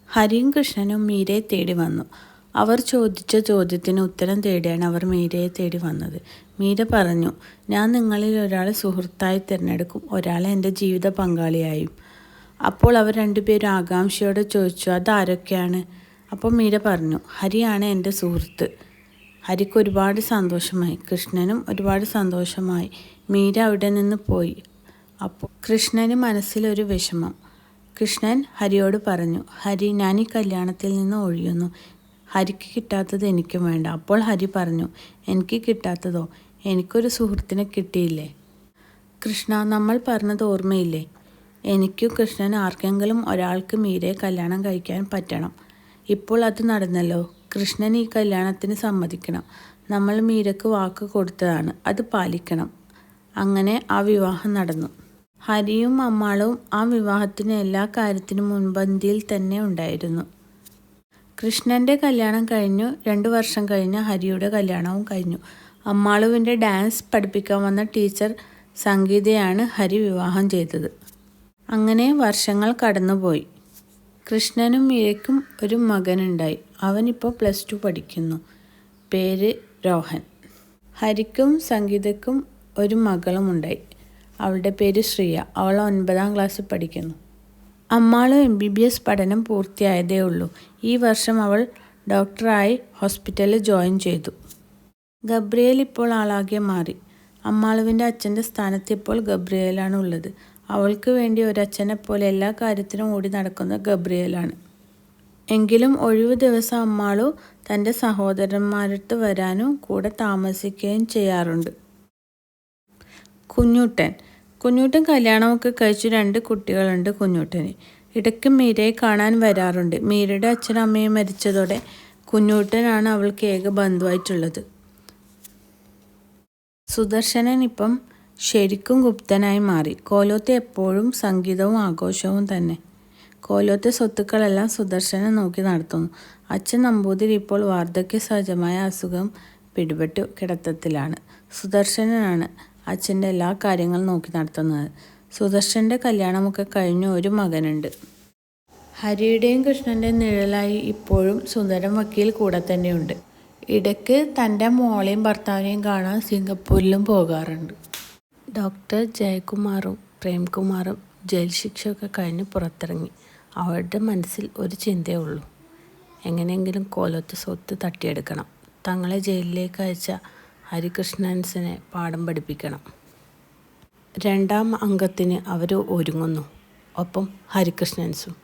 ഹരിയും കൃഷ്ണനും മീരയെ തേടി വന്നു. അവർ ചോദിച്ച ചോദ്യത്തിന് ഉത്തരം തേടിയാണ് അവർ മീരയെ തേടി വന്നത്. മീര പറഞ്ഞു, ഞാൻ നിങ്ങളിൽ ഒരാളെ സുഹൃത്തായി തിരഞ്ഞെടുക്കും, ഒരാളെ എൻ്റെ ജീവിത പങ്കാളിയായും. അപ്പോൾ അവർ രണ്ടുപേരും ആകാംക്ഷയോടെ ചോദിച്ചു, അതാരൊക്കെയാണ്? അപ്പോൾ മീര പറഞ്ഞു, ഹരിയാണ് എൻ്റെ സുഹൃത്ത്. ഹരിക്ക് ഒരുപാട് സന്തോഷമായി. കൃഷ്ണനും ഒരുപാട് സന്തോഷമായി. മീര അവിടെ നിന്ന് പോയി. അപ്പോൾ കൃഷ്ണന് മനസ്സിലൊരു വിഷമം. കൃഷ്ണൻ ഹരിയോട് പറഞ്ഞു, ഹരി, ഞാൻ ഈ കല്യാണത്തിൽ നിന്ന് ഒഴിയുന്നു. ഹരിക്ക് കിട്ടാത്തത് എനിക്കും വേണ്ട. അപ്പോൾ ഹരി പറഞ്ഞു, എനിക്ക് കിട്ടാത്തതോ? എനിക്കൊരു സുഹൃത്തിനെ കിട്ടിയില്ലേ? കൃഷ്ണ, നമ്മൾ പറഞ്ഞത് ഓർമ്മയില്ലേ? എനിക്കും കൃഷ്ണൻ ആർക്കെങ്കിലും ഒരാൾക്ക് മീരയെ കല്യാണം കഴിക്കാൻ പറ്റണം. ഇപ്പോൾ അത് നടന്നല്ലോ. കൃഷ്ണൻ ഈ കല്യാണത്തിന് സമ്മതിക്കണം. നമ്മൾ മീരക്ക് വാക്ക് കൊടുത്തതാണ്, അത് പാലിക്കണം. അങ്ങനെ ആ വിവാഹം നടന്നു. ഹരിയും അമ്മാളും ആ വിവാഹത്തിന് എല്ലാ കാര്യത്തിനും മുൻപന്തിയിൽ തന്നെ ഉണ്ടായിരുന്നു. കൃഷ്ണൻ്റെ കല്യാണം കഴിഞ്ഞു. 2 വർഷം കഴിഞ്ഞ് ഹരിയുടെ കല്യാണവും കഴിഞ്ഞു. അമ്മാളുവിൻ്റെ ഡാൻസ് പഠിപ്പിക്കാൻ വന്ന ടീച്ചർ സംഗീതയാണ് ഹരി വിവാഹം ചെയ്തത്. അങ്ങനെ വർഷങ്ങൾ കടന്നുപോയി. കൃഷ്ണനും മീരയ്ക്കും ഒരു മകനുണ്ടായി. അവനിപ്പോൾ +2 പഠിക്കുന്നു. പേര് രോഹൻ. ഹരിക്കും സംഗീതയ്ക്കും ഒരു മകളുമുണ്ടായി. അവളുടെ പേര് ശ്രിയ. അവൾ 9ാം ക്ലാസ്സിൽ പഠിക്കുന്നു. അമ്മാളും MBBS പഠനം പൂർത്തിയായതേ ഉള്ളൂ. ഈ വർഷം അവൾ ഡോക്ടറായി ഹോസ്പിറ്റലിൽ ജോയിൻ ചെയ്തു. ഗബ്രിയേൽ ഇപ്പോൾ ആളാകെ മാറി. അമ്മാളുവിൻ്റെ അച്ഛൻ്റെ സ്ഥാനത്ത് ഇപ്പോൾ ഗബ്രിയേലാണ് ഉള്ളത്. അവൾക്ക് വേണ്ടി ഒരച്ഛനെപ്പോലെ എല്ലാ കാര്യത്തിനും ഓടി നടക്കുന്ന ഗബ്രിയേലാണ്. എങ്കിലും ഒഴിവു ദിവസം അമ്മാളു തൻ്റെ സഹോദരന്മാരടുത്ത് വരാനും കൂടെ താമസിക്കുകയും ചെയ്യാറുണ്ട്. കുഞ്ഞൂട്ടൻ കല്യാണമൊക്കെ കഴിച്ചു. 2 കുട്ടികളുണ്ട് കുഞ്ഞൂട്ടന്. ഇടയ്ക്ക് മീരയെ കാണാൻ വരാറുണ്ട്. മീരയുടെ അച്ഛനും അമ്മയും മരിച്ചതോടെ കുഞ്ഞൂട്ടനാണ് അവൾക്ക് ഏക ബന്ധുവായിട്ടുള്ളത്. സുദർശനൻ ഇപ്പം ശരിക്കും ഗുപ്തനായി മാറി. കോലോത്ത് എപ്പോഴും സംഗീതവും ആഘോഷവും തന്നെ. കോലോത്തെ സ്വത്തുക്കളെല്ലാം സുദർശനൻ നോക്കി നടത്തുന്നു. അച്ഛൻ നമ്പൂതിരി ഇപ്പോൾ വാർദ്ധക്യ സഹജമായ അസുഖം പിടിപെട്ട് കിടത്തത്തിലാണ്. സുദർശനനാണ് അച്ഛൻ്റെ എല്ലാ കാര്യങ്ങളും നോക്കി നടത്തുന്നത്. സുദർശൻ്റെ കല്യാണമൊക്കെ കഴിഞ്ഞ് ഒരു മകനുണ്ട്. ഹരിയുടെയും കൃഷ്ണൻ്റെയും നിഴലായി ഇപ്പോഴും സുന്ദരം വക്കീൽ കൂടെ തന്നെയുണ്ട്. ഇടയ്ക്ക് തൻ്റെ മോളെയും ഭർത്താവിനെയും കാണാൻ സിംഗപ്പൂരിലും പോകാറുണ്ട്. ഡോക്ടർ ജയകുമാറും പ്രേംകുമാറും ജയിൽ ശിക്ഷയൊക്കെ കഴിഞ്ഞ് പുറത്തിറങ്ങി. അവരുടെ മനസ്സിൽ ഒരു ചിന്തയേ ഉള്ളൂ, എങ്ങനെയെങ്കിലും കോലോത്ത് സ്വത്ത് തട്ടിയെടുക്കണം. തങ്ങളെ ജയിലിലേക്ക് അയച്ച ഹരികൃഷ്ണൻസിനെ പാഠം പഠിപ്പിക്കണം. 2ാം അംഗത്തിന് അവർ ഒരുങ്ങുന്നു. ഒപ്പം ഹരികൃഷ്ണൻസും.